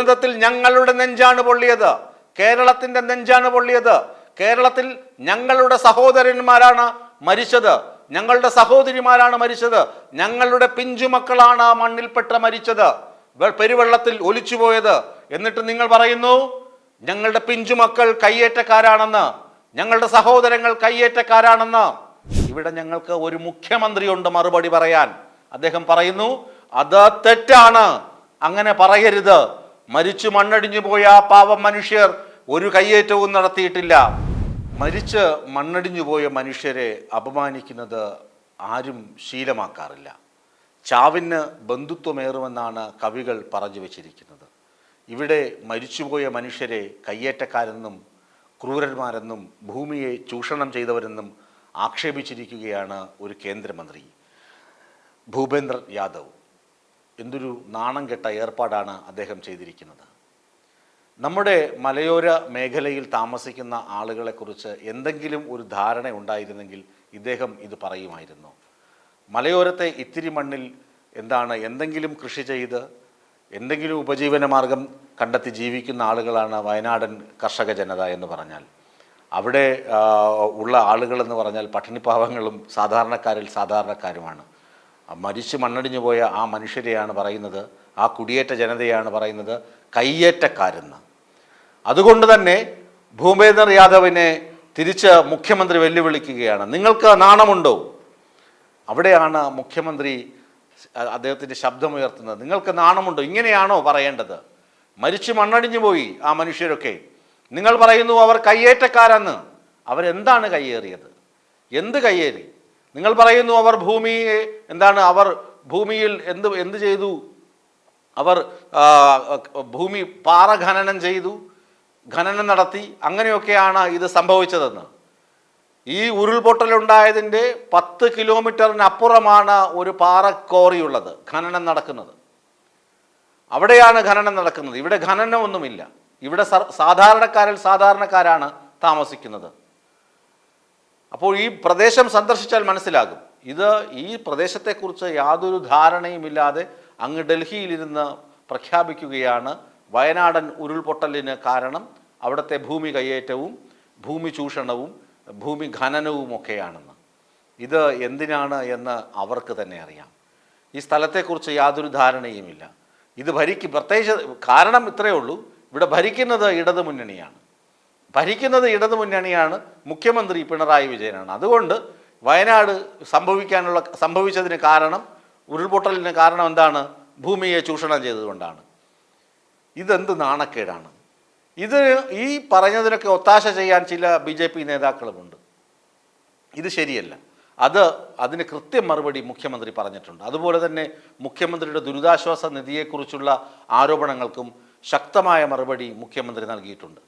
ജീവിതത്തിൽ ഞങ്ങളുടെ നെഞ്ചാണ് പൊള്ളിയത്, കേരളത്തിൻ്റെ നെഞ്ചാണ് പൊള്ളിയത്. കേരളത്തിൽ ഞങ്ങളുടെ സഹോദരന്മാരാണ് മരിച്ചത്, ഞങ്ങളുടെ സഹോദരിമാരാണ് മരിച്ചത്, ഞങ്ങളുടെ പിഞ്ചുമക്കളാണ് ആ മണ്ണിൽപ്പെട്ട് മരിച്ചത്, പെരുവെള്ളത്തിൽ ഒലിച്ചുപോയത്. എന്നിട്ട് നിങ്ങൾ പറയുന്നു ഞങ്ങളുടെ പിഞ്ചുമക്കൾ കയ്യേറ്റക്കാരാണെന്ന്, ഞങ്ങളുടെ സഹോദരങ്ങൾ കയ്യേറ്റക്കാരാണെന്ന്. ഇവിടെ ഞങ്ങൾക്ക് ഒരു മുഖ്യമന്ത്രിയുണ്ട് മറുപടി പറയാൻ. അദ്ദേഹം പറയുന്നു അത് തെറ്റാണ്, അങ്ങനെ പറയരുത്. മരിച്ചു മണ്ണടിഞ്ഞു പോയ ആ പാവം മനുഷ്യർ ഒരു കയ്യേറ്റവും നടത്തിയിട്ടില്ല. മരിച്ച് മണ്ണടിഞ്ഞു പോയ മനുഷ്യരെ അപമാനിക്കുന്നത് ആരും ശീലമാക്കാറില്ല. ചാവിന് ബന്ധുത്വമേറുമെന്നാണ് കവികൾ പറഞ്ഞു വച്ചിരിക്കുന്നത്. ഇവിടെ മരിച്ചുപോയ മനുഷ്യരെ കയ്യേറ്റക്കാരെന്നും ക്രൂരന്മാരെന്നും ഭൂമിയെ ചൂഷണം ചെയ്തവരെന്നും ആക്ഷേപിച്ചിരിക്കുകയാണ് ഒരു കേന്ദ്രമന്ത്രി ഭൂപേന്ദ്ര യാദവ്. എന്തൊരു നാണം കെട്ട ഏർപ്പാടാണ് അദ്ദേഹം ചെയ്തിരിക്കുന്നത്. നമ്മുടെ മലയോര മേഖലയിൽ താമസിക്കുന്ന ആളുകളെക്കുറിച്ച് എന്തെങ്കിലും ഒരു ധാരണ ഉണ്ടായിരുന്നെങ്കിൽ ഇദ്ദേഹം ഇത് പറയുമായിരുന്നു. മലയോരത്തെ ഇത്തിരി മണ്ണിൽ എന്തെങ്കിലും കൃഷി ചെയ്ത് എന്തെങ്കിലും ഉപജീവന മാർഗം കണ്ടെത്തി ജീവിക്കുന്ന ആളുകളാണ് വയനാടൻ കർഷക ജനത എന്ന് പറഞ്ഞാൽ. അവിടെ ഉള്ള ആളുകളെന്ന് പറഞ്ഞാൽ പട്ടിണിപ്പാവങ്ങളും സാധാരണക്കാരിൽ സാധാരണക്കാരുമാണ്. മരിച്ച് മണ്ണടിഞ്ഞു പോയ ആ മനുഷ്യരെയാണ് പറയുന്നത്, ആ കുടിയേറ്റ ജനതയാണ് പറയുന്നത് കയ്യേറ്റക്കാരെന്ന്. അതുകൊണ്ട് തന്നെ ഭൂപേന്ദ്ര യാദവിനെ തിരിച്ച് മുഖ്യമന്ത്രി വെല്ലുവിളിക്കുകയാണ്. നിങ്ങൾക്ക് നാണമുണ്ടോ? അവിടെയാണ് മുഖ്യമന്ത്രി അദ്ദേഹത്തിൻ്റെ ശബ്ദമുയർത്തുന്നത്. നിങ്ങൾക്ക് നാണമുണ്ടോ? ഇങ്ങനെയാണോ പറയേണ്ടത്? മരിച്ചു മണ്ണടിഞ്ഞു പോയി ആ മനുഷ്യരൊക്കെ, നിങ്ങൾ പറയുന്നു അവർ കയ്യേറ്റക്കാരെന്ന്. അവരെന്താണ് കയ്യേറിയത്? എന്ത് കയ്യേറി? നിങ്ങൾ പറയുന്നു അവർ ഭൂമിയെ അവർ ഭൂമിയിൽ എന്ത് ചെയ്തു? അവർ ഭൂമി പാറ ഖനനം ചെയ്തു, ഖനനം നടത്തി, അങ്ങനെയൊക്കെയാണ് ഇത് സംഭവിച്ചതെന്ന്. ഈ ഉരുൾപൊട്ടലുണ്ടായതിൻ്റെ 10 കിലോമീറ്ററിനപ്പുറമാണ് ഒരു പാറക്കോറിയുള്ളത്, ഖനനം നടക്കുന്നത്. അവിടെയാണ് ഖനനം നടക്കുന്നത്. ഇവിടെ ഖനനമൊന്നുമില്ല. ഇവിടെ സാധാരണക്കാരിൽ സാധാരണക്കാരാണ് താമസിക്കുന്നത്. അപ്പോൾ ഈ പ്രദേശം സന്ദർശിച്ചാൽ മനസ്സിലാകും. ഈ പ്രദേശത്തെക്കുറിച്ച് യാതൊരു ധാരണയുമില്ലാതെ അങ്ങ് ഡൽഹിയിലിരുന്ന് പ്രഖ്യാപിക്കുകയാണ് വയനാടൻ ഉരുൾപൊട്ടലിന് കാരണം അവിടുത്തെ ഭൂമി കയ്യേറ്റവും ഭൂമി ചൂഷണവും ഭൂമി ഖനനവുമൊക്കെയാണെന്ന്. ഇത് എന്തിനാണ് എന്ന് അവർക്ക് തന്നെ അറിയാം. ഈ സ്ഥലത്തെക്കുറിച്ച് യാതൊരു ധാരണയുമില്ല. ഇത് പ്രത്യേകിച്ച് കാരണം ഇത്രയേ ഉള്ളൂ, ഇവിടെ ഭരിക്കുന്നത് ഇടതുമുന്നണിയാണ്, മുഖ്യമന്ത്രി പിണറായി വിജയനാണ്. അതുകൊണ്ട് വയനാട് സംഭവിച്ചതിന് കാരണം, ഉരുൾപൊട്ടലിന് കാരണം എന്താണ്? ഭൂമിയെ ചൂഷണം ചെയ്തതുകൊണ്ടാണ്. ഇതെന്ത് നാണക്കേടാണ്! ഈ പറഞ്ഞതിനൊക്കെ ഒത്താശ ചെയ്യാൻ ചില BJP നേതാക്കളുമുണ്ട്. ഇത് ശരിയല്ല. അതിന് കൃത്യം മറുപടി മുഖ്യമന്ത്രി പറഞ്ഞിട്ടുണ്ട്. അതുപോലെ തന്നെ മുഖ്യമന്ത്രിയുടെ ദുരിതാശ്വാസ നിധിയെക്കുറിച്ചുള്ള ആരോപണങ്ങൾക്കും ശക്തമായ മറുപടി മുഖ്യമന്ത്രി നൽകിയിട്ടുണ്ട്.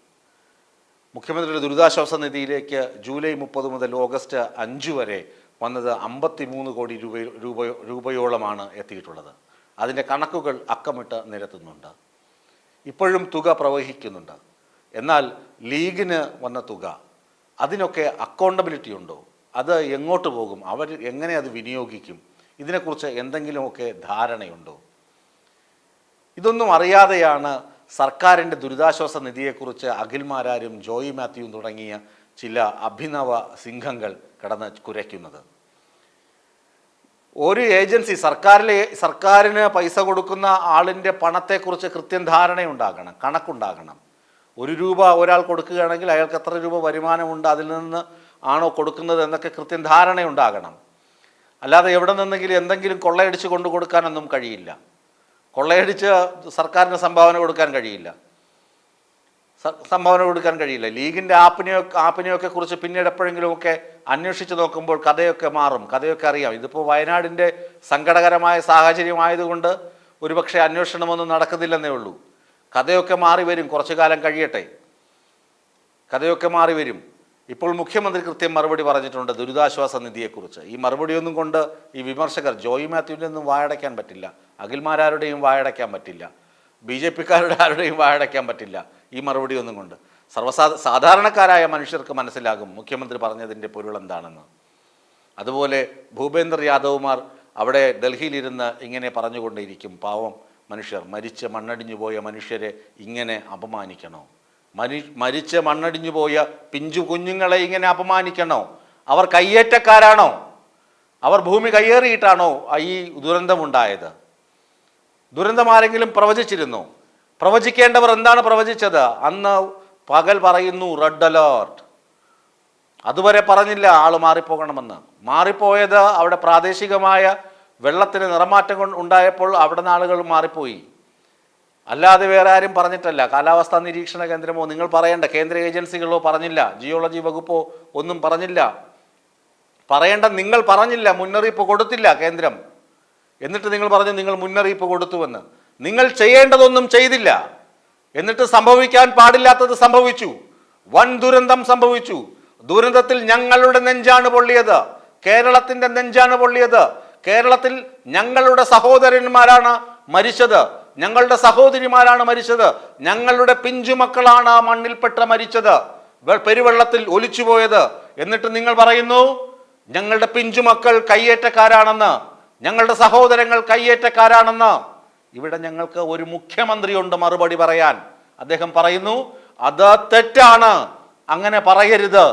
മുഖ്യമന്ത്രിയുടെ ദുരിതാശ്വാസ നിധിയിലേക്ക് ജൂലൈ 30 മുതൽ ഓഗസ്റ്റ് 5 വരെ വന്നത് 53 കോടി രൂപയോളമാണ് എത്തിയിട്ടുള്ളത്. അതിൻ്റെ കണക്കുകൾ അക്കമിട്ട് നിരത്തുന്നുണ്ട്. ഇപ്പോഴും തുക പ്രവഹിക്കുന്നുണ്ട്. എന്നാൽ ലീഗിന് വന്ന തുക, അതിനൊക്കെ അക്കൗണ്ടബിലിറ്റി ഉണ്ടോ? അത് എങ്ങോട്ട് പോകും? അവർ എങ്ങനെ അത് വിനിയോഗിക്കും? ഇതിനെക്കുറിച്ച് എന്തെങ്കിലുമൊക്കെ ധാരണയുണ്ടോ? ഇതൊന്നും അറിയാതെയാണ് സർക്കാരിൻ്റെ ദുരിതാശ്വാസ നിധിയെക്കുറിച്ച് അഖിൽ മാരാരും ജോയി മാത്യുവും തുടങ്ങിയ ചില അഭിനവ സിംഹങ്ങൾ കടന്ന് കുരയ്ക്കുന്നത്. ഒരു ഏജൻസി സർക്കാരിന് പൈസ കൊടുക്കുന്ന ആളിൻ്റെ പണത്തെക്കുറിച്ച് കൃത്യം ധാരണയുണ്ടാകണം, കണക്കുണ്ടാകണം. 1 രൂപ ഒരാൾ കൊടുക്കുകയാണെങ്കിൽ അയാൾക്ക് എത്ര രൂപ വരുമാനമുണ്ട്, അതിൽ നിന്ന് ആണോ കൊടുക്കുന്നത് എന്നൊക്കെ കൃത്യം ധാരണയുണ്ടാകണം. അല്ലാതെ എവിടെ നിന്നെങ്കിലും എന്തെങ്കിലും കൊള്ളയടിച്ച് കൊണ്ടു കൊടുക്കാനൊന്നും കഴിയില്ല. കൊള്ളയടിച്ച് സർക്കാരിന് സംഭാവന കൊടുക്കാൻ കഴിയില്ല. ലീഗിൻ്റെ ആപ്പിനെയൊക്കെ കുറിച്ച് പിന്നീട് എപ്പോഴെങ്കിലുമൊക്കെ അന്വേഷിച്ച് നോക്കുമ്പോൾ കഥയൊക്കെ മാറും, കഥയൊക്കെ അറിയാം. ഇതിപ്പോൾ വയനാടിൻ്റെ സങ്കടകരമായ സാഹചര്യമായതുകൊണ്ട് ഒരുപക്ഷെ അന്വേഷണമൊന്നും നടക്കുന്നില്ലെന്നേ ഉള്ളൂ. കഥയൊക്കെ മാറി വരും, കുറച്ചു കാലം കഴിയട്ടെ, കഥയൊക്കെ മാറി വരും. ഇപ്പോൾ മുഖ്യമന്ത്രി കൃത്യം മറുപടി പറഞ്ഞിട്ടുണ്ട് ദുരിതാശ്വാസ നിധിയെക്കുറിച്ച്. ഈ മറുപടിയൊന്നും കൊണ്ട് ഈ വിമർശകർ ജോയി മാത്യുവിൻ്റെ ഒന്നും വായടയ്ക്കാൻ പറ്റില്ല, അഖിൽമാരാരുടെയും വായടയ്ക്കാൻ പറ്റില്ല, BJPക്കാരുടെ ആരുടെയും വായടയ്ക്കാൻ പറ്റില്ല ഈ മറുപടി ഒന്നും കൊണ്ട്. സാധാരണക്കാരായ മനുഷ്യർക്ക് മനസ്സിലാകും മുഖ്യമന്ത്രി പറഞ്ഞതിൻ്റെ പൊരുൾ എന്താണെന്ന്. അതുപോലെ ഭൂപേന്ദ്ര യാദവുമാർ അവിടെ ഡൽഹിയിലിരുന്ന് ഇങ്ങനെ പറഞ്ഞുകൊണ്ടേയിരിക്കും, പാവം മനുഷ്യർ, മരിച്ച് മണ്ണടിഞ്ഞു പോയ മനുഷ്യരെ ഇങ്ങനെ അപമാനിക്കണോ? മരിച്ച് മണ്ണടിഞ്ഞു പോയ പിഞ്ചു കുഞ്ഞുങ്ങളെ ഇങ്ങനെ അപമാനിക്കണോ? അവർ കയ്യേറ്റക്കാരാണോ? അവർ ഭൂമി കയ്യേറിയിട്ടാണോ ഈ ദുരന്തമുണ്ടായത്? ദുരന്തം ആരെങ്കിലും പ്രവചിച്ചിരുന്നു? പ്രവചിക്കേണ്ടവർ എന്താണ് പ്രവചിച്ചത്? അന്ന് പകൽ പറയുന്നു റെഡ് അലേർട്ട്, അതുവരെ പറഞ്ഞില്ല ആൾ മാറിപ്പോകണമെന്ന്. മാറിപ്പോയത് അവിടെ പ്രാദേശികമായ വെള്ളത്തിന് നിറമാറ്റം ഉണ്ടായപ്പോൾ അവിടെ നിന്ന് ആളുകൾ മാറിപ്പോയി, അല്ലാതെ വേറെ ആരും പറഞ്ഞിട്ടല്ല. കാലാവസ്ഥാ നിരീക്ഷണ കേന്ദ്രമോ നിങ്ങൾ പറയേണ്ട കേന്ദ്ര ഏജൻസികളോ പറഞ്ഞില്ല, ജിയോളജി വകുപ്പോ ഒന്നും പറഞ്ഞില്ല. പറയേണ്ട നിങ്ങൾ പറഞ്ഞില്ല, മുന്നറിയിപ്പ് കൊടുത്തില്ല കേന്ദ്രം. എന്നിട്ട് നിങ്ങൾ പറഞ്ഞു നിങ്ങൾ മുന്നറിയിപ്പ് കൊടുത്തുവെന്ന്. നിങ്ങൾ ചെയ്യേണ്ടതൊന്നും ചെയ്തില്ല, എന്നിട്ട് സംഭവിക്കാൻ പാടില്ലാത്തത് സംഭവിച്ചു. വൻ ദുരന്തം സംഭവിച്ചു. ദുരന്തത്തിൽ ഞങ്ങളുടെ നെഞ്ചാണ് പൊള്ളിയത്, കേരളത്തിൻ്റെ നെഞ്ചാണ് പൊള്ളിയത്. കേരളത്തിൽ ഞങ്ങളുടെ സഹോദരന്മാരാണ് മരിച്ചത്, ഞങ്ങളുടെ സഹോദരിമാരാണ് മരിച്ചത്, ഞങ്ങളുടെ പിഞ്ചുമക്കളാണ് ആ മണ്ണിൽപ്പെട്ട് മരിച്ചത്, പെരുവെള്ളത്തിൽ ഒലിച്ചുപോയത്. എന്നിട്ട് നിങ്ങൾ പറയുന്നു ഞങ്ങളുടെ പിഞ്ചുമക്കൾ കയ്യേറ്റക്കാരാണെന്ന്, ഞങ്ങളുടെ സഹോദരങ്ങൾ കയ്യേറ്റക്കാരാണെന്ന്. ഇവിടെ ഞങ്ങൾക്ക് ഒരു മുഖ്യമന്ത്രിയുണ്ട് മറുപടി പറയാൻ. അദ്ദേഹം പറയുന്നു അത് തെറ്റാണ്, അങ്ങനെ പറയരുത്.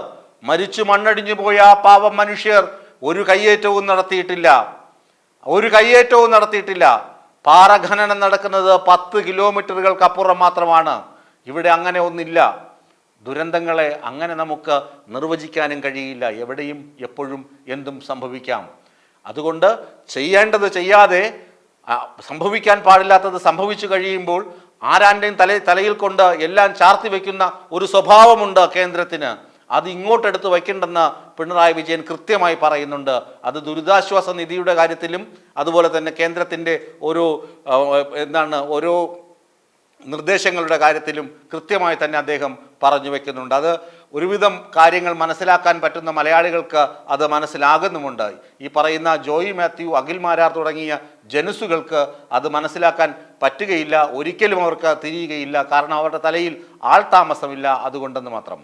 മരിച്ചു മണ്ണടിഞ്ഞു പോയ പാവം മനുഷ്യർ ഒരു കയ്യേറ്റവും നടത്തിയിട്ടില്ല, ഒരു കയ്യേറ്റവും നടത്തിയിട്ടില്ല. പാറ ഖനനം നടക്കുന്നത് 10 കിലോമീറ്ററുകൾക്കപ്പുറം മാത്രമാണ്. ഇവിടെ അങ്ങനെ ഒന്നില്ല. ദുരന്തങ്ങളെ അങ്ങനെ നമുക്ക് നിർവചിക്കാനും കഴിയില്ല. എവിടെയും എപ്പോഴും എന്തും സംഭവിക്കാം. അതുകൊണ്ട് ചെയ്യേണ്ടത് ചെയ്യാതെ സംഭവിക്കാൻ പാടില്ലാത്തത് സംഭവിച്ചു കഴിയുമ്പോൾ ആരാൻ്റെയും തലയിൽ കൊണ്ട് എല്ലാം ചാർത്തി വയ്ക്കുന്ന ഒരു സ്വഭാവമുണ്ട് കേന്ദ്രത്തിന്. അത് ഇങ്ങോട്ടെടുത്ത് വയ്ക്കേണ്ടെന്ന് പിണറായി വിജയൻ കൃത്യമായി പറയുന്നുണ്ട്. അത് ദുരിതാശ്വാസ നിധിയുടെ കാര്യത്തിലും അതുപോലെ തന്നെ കേന്ദ്രത്തിൻ്റെ ഓരോ നിർദ്ദേശങ്ങളുടെ കാര്യത്തിലും കൃത്യമായി തന്നെ അദ്ദേഹം പറഞ്ഞു വയ്ക്കുന്നുണ്ട്. അത് ഒരുവിധം കാര്യങ്ങൾ മനസ്സിലാക്കാൻ പറ്റുന്ന മലയാളികൾക്ക് അത് മനസ്സിലാകുന്നുമുണ്ട്. ഈ പറയുന്ന ജോയി മാത്യു, അഖിൽ മാരാർ തുടങ്ങിയ ജനുസുകൾക്ക് അത് മനസ്സിലാക്കാൻ പറ്റുകയില്ല, ഒരിക്കലും അവർക്ക് തിരിയുകയില്ല. കാരണം അവരുടെ തലയിൽ ആൾ താമസമില്ല, അതുകൊണ്ടെന്ന് മാത്രം.